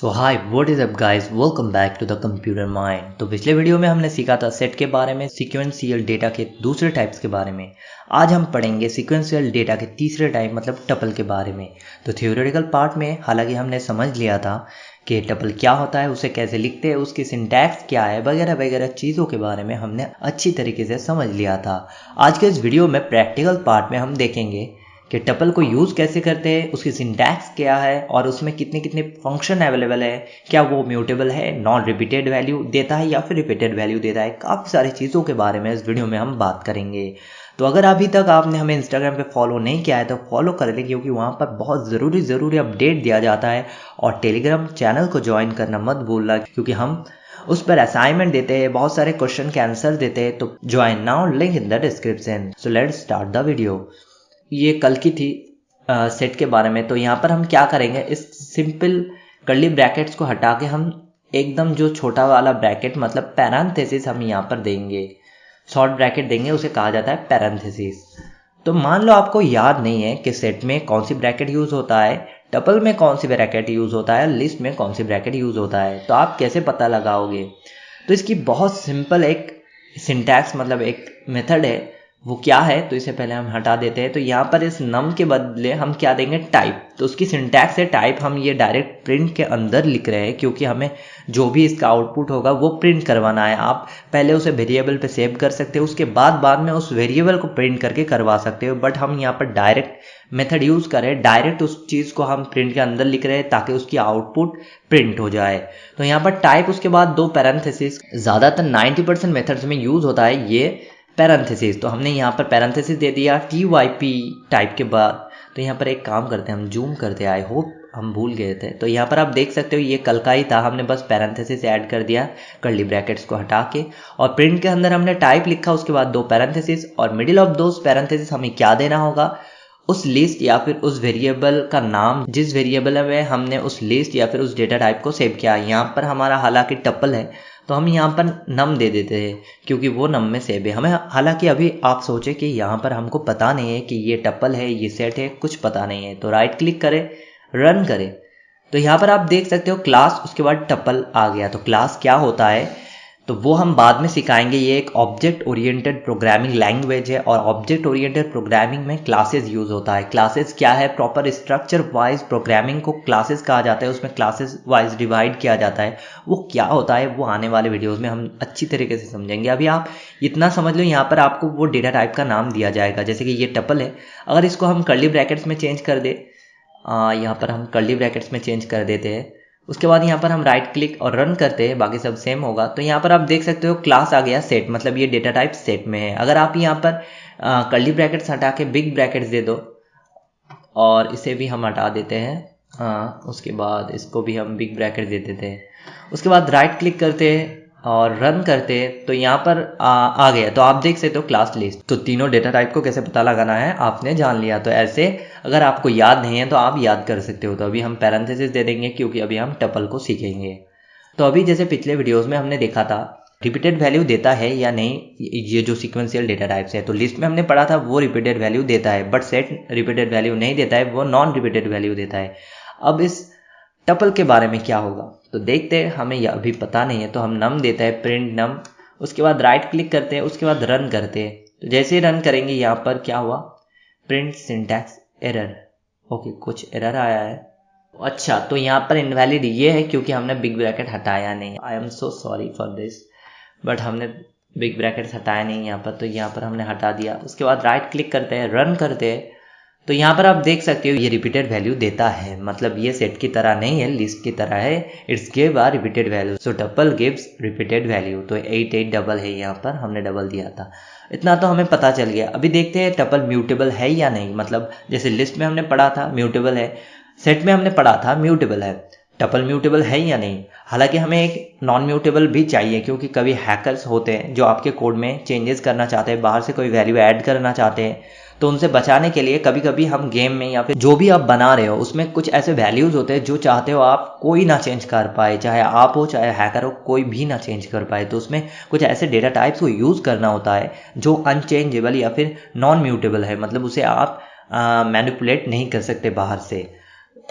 So hi what is up guys, welcome back to the computer mind. तो पिछले video में हमने सीखा था सेट के बारे में, सीक्वेंशियल डेटा के दूसरे टाइप्स के बारे में। आज हम पढ़ेंगे सीक्वेंशियल डेटा के तीसरे टाइप मतलब टपल के बारे में। तो थ्योरेटिकल पार्ट में हालांकि हमने समझ लिया था कि टपल क्या होता है, उसे कैसे लिखते हैं, उसकी सिंटैक्स क्या है, वगैरह वगैरह चीज़ों के बारे में हमने अच्छी तरीके से समझ लिया था। आज के इस वीडियो में प्रैक्टिकल पार्ट में हम देखेंगे कि टपल को यूज़ कैसे करते हैं, उसकी सिंटैक्स क्या है और उसमें कितने कितने फंक्शन अवेलेबल है, क्या वो म्यूटेबल है, नॉन रिपीटेड वैल्यू देता है या फिर रिपीटेड वैल्यू देता है। काफ़ी सारी चीज़ों के बारे में इस वीडियो में हम बात करेंगे। तो अगर अभी तक आपने हमें इंस्टाग्राम पे फॉलो नहीं किया है तो फॉलो कर लें, क्योंकि वहाँ पर बहुत ज़रूरी अपडेट दिया जाता है। और टेलीग्राम चैनल को ज्वाइन करना मत भूलना, क्योंकि हम उस पर असाइनमेंट देते हैं, बहुत सारे क्वेश्चन के आंसर देते हैं। तो join now, link in the description. So let's start the video. ये कल की थी सेट के बारे में। तो यहाँ पर हम क्या करेंगे, इस सिंपल कर्ली ब्रैकेट्स को हटा के हम एकदम जो छोटा वाला ब्रैकेट मतलब पैरेंथेसिस हम यहाँ पर देंगे, शॉर्ट ब्रैकेट देंगे, उसे कहा जाता है पैरेंथेसिस। तो मान लो आपको याद नहीं है कि सेट में कौन सी ब्रैकेट यूज़ होता है, टपल में कौन सी ब्रैकेट यूज़ होता है, लिस्ट में कौन सी ब्रैकेट यूज़ होता है, तो आप कैसे पता लगाओगे। तो इसकी बहुत सिंपल एक सिंटैक्स मतलब एक मेथड है। वो क्या है, तो इसे पहले हम हटा देते हैं। तो यहाँ पर इस नम के बदले हम क्या देंगे, टाइप। तो उसकी सिंटैक्स है टाइप। हम ये डायरेक्ट प्रिंट के अंदर लिख रहे हैं, क्योंकि हमें जो भी इसका आउटपुट होगा वो प्रिंट करवाना है। आप पहले उसे वेरिएबल पे सेव कर सकते हो, उसके बाद में उस वेरिएबल को प्रिंट करके करवा सकते हो। बट हम यहाँ पर डायरेक्ट मेथड यूज़ करें, डायरेक्ट उस चीज़ को हम प्रिंट के अंदर लिख रहे हैं ताकि उसकी आउटपुट प्रिंट हो जाए। तो यहाँ पर टाइप, उसके बाद दो पैरेंथेसिस। ज़्यादातर 90% मेथड्स में यूज़ होता है ये पैरेंथेसिस। तो हमने यहाँ पर पैरेंथेसिस दे दिया TYP टाइप के बाद। तो यहाँ पर एक काम करते हैं, हम जूम करते हैं, आई होप हम भूल गए थे। तो यहाँ पर आप देख सकते हो ये कल का ही था, हमने बस पैरेंथेसिस ऐड कर दिया कर्ली ब्रैकेट्स को हटा के। और प्रिंट के अंदर हमने टाइप लिखा, उसके बाद दो पैरेंथेसिस, और मिडिल ऑफ दोस पैरेंथेसिस हमें क्या देना होगा, उस लिस्ट या फिर उस वेरिएबल का नाम जिस वेरिएबल में हमने उस लिस्ट या फिर उस डेटा टाइप को सेव किया। यहाँ पर हमारा हालांकि टपल है तो हम यहाँ पर नम दे देते हैं, क्योंकि वो नम में सेव है। हमें हालांकि अभी आप सोचे कि यहाँ पर हमको पता नहीं है कि ये टपल है, ये सेट है, कुछ पता नहीं है। तो राइट क्लिक करें, रन करें। तो यहाँ पर आप देख सकते हो क्लास, उसके बाद टपल आ गया। तो क्लास क्या होता है तो वो हम बाद में सिखाएंगे। ये एक ऑब्जेक्ट ओरिएंटेड प्रोग्रामिंग लैंग्वेज है, और ऑब्जेक्ट ओरिएंटेड प्रोग्रामिंग में क्लासेस यूज होता है। क्लासेस क्या है, प्रॉपर स्ट्रक्चर वाइज प्रोग्रामिंग को क्लासेस कहा जाता है, उसमें क्लासेस वाइज डिवाइड किया जाता है। वो क्या होता है वो आने वाले वीडियोस में हम अच्छी तरीके से समझेंगे। अभी आप इतना समझ लो, यहाँ पर आपको वो डेटा टाइप का नाम दिया जाएगा। जैसे कि ये टपल है, अगर इसको हम कर्ली ब्रैकेट्स में चेंज कर दे, यहाँ पर हम कर्ली ब्रैकेट्स में चेंज कर देते हैं। उसके बाद यहाँ पर हम राइट क्लिक और रन करते हैं, बाकी सब सेम होगा। तो यहाँ पर आप देख सकते हो क्लास आ गया सेट, मतलब ये डेटा टाइप सेट में है। अगर आप यहाँ पर कर्ली ब्रैकेट्स हटा के बिग ब्रैकेट्स दे दो, और इसे भी हम हटा देते हैं, उसके बाद इसको भी हम बिग ब्रैकेट दे देते हैं। उसके बाद राइट क्लिक करते हैं और रन करते हैं, तो यहाँ पर आ गया। तो आप देख सकते हो क्लास लिस्ट। तो तीनों डेटा टाइप को कैसे पता लगाना है आपने जान लिया। तो ऐसे अगर आपको याद नहीं है तो आप याद कर सकते हो। तो अभी हम पैरेंथेसिस दे देंगे, क्योंकि अभी हम टपल को सीखेंगे। तो अभी जैसे पिछले वीडियोस में हमने देखा था रिपीटेड वैल्यू देता है या नहीं, ये जो सीक्वेंशियल डेटा टाइप्स है। तो लिस्ट में हमने पढ़ा था वो रिपीटेड वैल्यू देता है, बट सेट रिपीटेड वैल्यू नहीं देता है, वो नॉन रिपीटेड वैल्यू देता है। अब इस टपल के बारे में क्या होगा तो देखते हैं। हमें यह अभी पता नहीं है, तो हम नम देता है, प्रिंट नम। उसके बाद राइट क्लिक करते हैं, उसके बाद रन करते हैं। तो जैसे ही रन करेंगे यहाँ पर क्या हुआ, प्रिंट सिंटैक्स एरर। ओके, कुछ एरर आया है। अच्छा, तो यहाँ पर इनवैलिड ये है क्योंकि हमने बिग ब्रैकेट हटाया नहीं। I am so sorry for this, but हमने बिग ब्रैकेट हटाया नहीं यहाँ पर, तो यहाँ पर हमने हटा दिया। उसके बाद राइट क्लिक करते हैं, रन करते हैं। तो यहाँ पर आप देख सकते हो ये रिपीटेड वैल्यू देता है, मतलब ये सेट की तरह नहीं है, लिस्ट की तरह है। It's give a repeated value, so tuple gives repeated value. तो 8 डबल है, यहाँ पर हमने डबल दिया था। इतना तो हमें पता चल गया। अभी देखते हैं टपल म्यूटेबल है या नहीं। मतलब जैसे लिस्ट में हमने पढ़ा था म्यूटेबल है, सेट में हमने पढ़ा था म्यूटेबल है, टपल म्यूटेबल है या नहीं। हालांकि हमें एक नॉन म्यूटेबल भी चाहिए, क्योंकि कभी हैकर्स होते हैं जो आपके कोड में चेंजेस करना चाहते हैं, बाहर से कोई वैल्यू ऐड करना चाहते हैं। तो उनसे बचाने के लिए कभी कभी हम गेम में या फिर जो भी आप बना रहे हो उसमें कुछ ऐसे वैल्यूज होते हैं जो चाहते हो आप कोई ना चेंज कर पाए, चाहे आप हो चाहे हैकर हो, कोई भी ना चेंज कर पाए। तो उसमें कुछ ऐसे डेटा टाइप्स को यूज़ करना होता है जो अनचेंजेबल या फिर नॉन म्यूटेबल है, मतलब उसे आप मैनिपुलेट नहीं कर सकते बाहर से।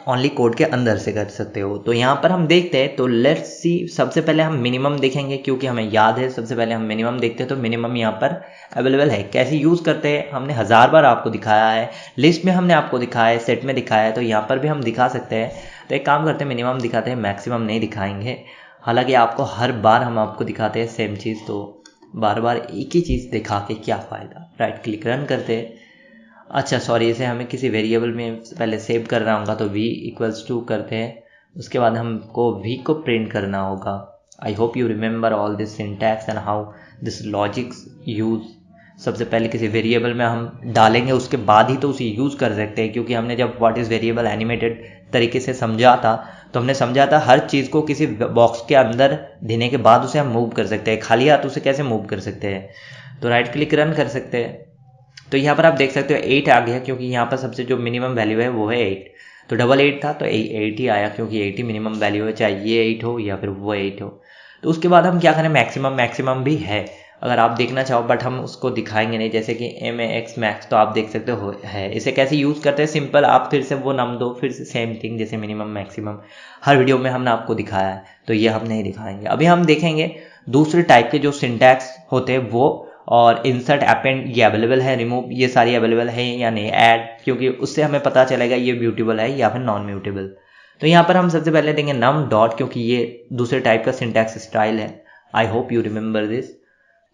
ओनली कोड के अंदर से कर सकते हो। तो यहाँ पर हम देखते हैं, तो लेट्स सी, सबसे पहले हम मिनिमम देखेंगे क्योंकि हमें याद है। सबसे पहले हम मिनिमम देखते हैं, तो मिनिमम यहाँ पर अवेलेबल है। कैसे यूज़ करते हैं हमने 1000 बार आपको दिखाया है, लिस्ट में हमने आपको दिखाया है, सेट में दिखाया है, तो यहाँ पर भी हम दिखा सकते हैं। तो एक काम करते हैं, मिनिमम दिखाते हैं, मैक्सिमम नहीं दिखाएंगे। हालांकि आपको हर बार हम आपको दिखाते हैं सेम चीज़, तो बार बार एक ही चीज़ दिखा के क्या फ़ायदा। राइट क्लिक रन करते हैं। अच्छा सॉरी, इसे हमें किसी वेरिएबल में पहले सेव करना होगा, तो v इक्वल्स टू करते हैं। उसके बाद हमको v को प्रिंट करना होगा। आई hope you remember all this syntax and how this logics use. सबसे पहले किसी वेरिएबल में हम डालेंगे, उसके बाद ही तो उसे यूज़ कर सकते हैं, क्योंकि हमने जब व्हाट इज़ वेरिएबल एनिमेटेड तरीके से समझा था, तो हमने समझा था हर चीज़ को किसी बॉक्स के अंदर देने के बाद उसे हम मूव कर सकते हैं। खाली हाथ उसे कैसे मूव कर सकते हैं। तो राइट क्लिक रन कर सकते हैं। तो यहाँ पर आप देख सकते हो 8 आ गया, क्योंकि यहाँ पर सबसे जो मिनिमम वैल्यू है वो है 8। तो 8 था तो 8 ही आया, क्योंकि 8 ही मिनिमम वैल्यू है, चाहे ये 8 हो या फिर वो 8 हो। तो उसके बाद हम क्या करें, मैक्सिमम भी है अगर आप देखना चाहो, बट हम उसको दिखाएंगे नहीं। जैसे कि max मैक्स, तो आप देख सकते हो है। इसे कैसे यूज़ करते हैं, सिंपल, आप फिर से वो नाम दो, फिर से सेम थिंग, जैसे मिनिमम मैक्सिमम हर वीडियो में हमने आपको दिखाया है, तो ये हम नहीं दिखाएंगे। अभी हम देखेंगे दूसरे टाइप के जो सिंटैक्स होते हैं वो, और इंसर्ट, अपेंड, ये अवेलेबल है, रिमूव, ये सारी अवेलेबल है या नहीं, ऐड, क्योंकि उससे हमें पता चलेगा ये म्यूटेबल है या फिर नॉन म्यूटेबल। तो यहाँ पर हम सबसे पहले देंगे नम डॉट, क्योंकि ये दूसरे टाइप का सिंटैक्स स्टाइल है। आई होप यू रिमेंबर दिस।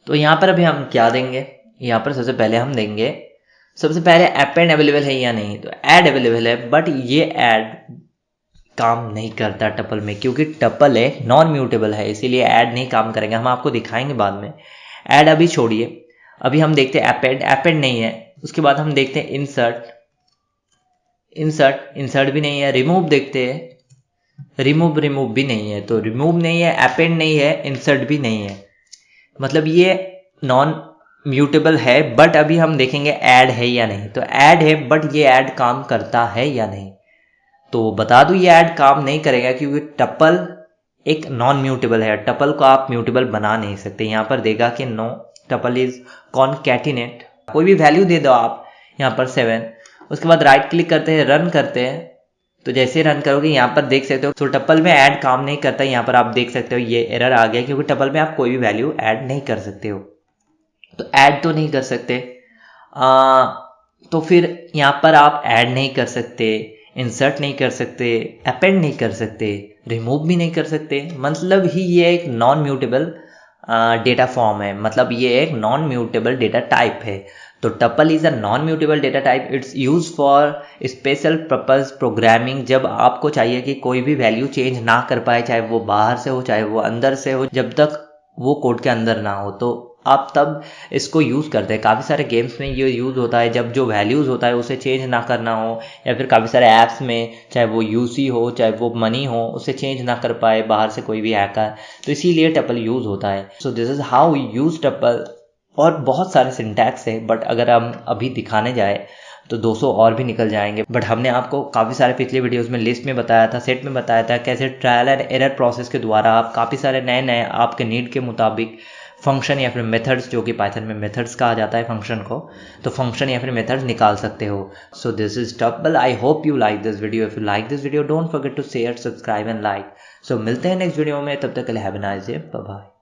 तो यहाँ पर अभी हम क्या देंगे, यहाँ पर सबसे पहले हम देंगे, सबसे पहले अपेंड अवेलेबल है या नहीं, तो ऐड अवेलेबल है, बट ये ऐड काम नहीं करता टपल में, क्योंकि टपल एक नॉन म्यूटेबल है, इसीलिए ऐड नहीं काम करेंगे। हम आपको दिखाएंगे बाद में। ऐड अभी छोड़िए, अभी हम देखते हैं अपेंड नहीं है। उसके बाद हम देखते हैं इंसर्ट भी नहीं है। रिमूव देखते हैं, रिमूव भी नहीं है। तो रिमूव नहीं है, अपेंड नहीं है, इंसर्ट भी नहीं है, मतलब ये नॉन म्यूटेबल है। बट अभी हम देखेंगे ऐड है या नहीं। तो ऐड है, बट ये ऐड काम करता है या नहीं। तो बता दूं, ये ऐड काम नहीं करेगा, क्योंकि टपल एक नॉन म्यूटेबल है। टपल को आप म्यूटेबल बना नहीं सकते। यहाँ पर देगा कि नो टपल इज कॉनकैटिनेट, कोई भी वैल्यू दे दो आप, यहाँ पर 7। उसके बाद राइट क्लिक करते हैं, रन करते हैं। तो जैसे रन करोगे यहाँ पर देख सकते हो, तो टपल में ऐड काम नहीं करता। यहाँ पर आप देख सकते हो ये एरर आ गया, क्योंकि टपल में आप कोई भी वैल्यू ऐड नहीं कर सकते हो। तो ऐड तो नहीं कर सकते, तो फिर यहाँ पर आप ऐड नहीं कर सकते, इंसर्ट नहीं कर सकते, अपेंड नहीं कर सकते, रिमूव भी नहीं कर सकते। मतलब ही ये एक नॉन म्यूटेबल डेटा फॉर्म है, मतलब ये एक नॉन म्यूटेबल डेटा टाइप है। तो tuple is a non mutable data type. It's use for special purpose programming, जब आपको चाहिए कि कोई भी वैल्यू चेंज ना कर पाए, चाहे वो बाहर से हो चाहे वो अंदर से हो, जब तक वो कोड के अंदर ना हो, तो आप तब इसको यूज़ करते हैं। काफ़ी सारे गेम्स में ये यूज़ होता है, जब जो वैल्यूज़ होता है उसे चेंज ना करना हो, या फिर काफ़ी सारे ऐप्स में, चाहे वो यूसी हो चाहे वो मनी हो, उसे चेंज ना कर पाए बाहर से कोई भी हैकर, तो इसीलिए टपल यूज़ होता है। So this is how we use tuple. और बहुत सारे सिंटैक्स है, बट अगर हम अभी दिखाने जाए तो 200 और भी निकल जाएंगे। बट हमने आपको काफ़ी सारे पिछले वीडियोस में लिस्ट में बताया था, सेट में बताया था, कैसे ट्रायल एंड एरर प्रोसेस के द्वारा आप काफ़ी सारे नए आपके नीड के मुताबिक फंक्शन या फिर मेथड्स, जो कि पाइथन में मेथड्स कहा जाता है फंक्शन को, तो फंक्शन या फिर मेथड्स निकाल सकते हो। So this is tuple. I hope you like this video. If you like this video, don't forget to share, subscribe and like. So मिलते हैं नेक्स्ट वीडियो में, तब तक के लिए have a nice day, bye bye.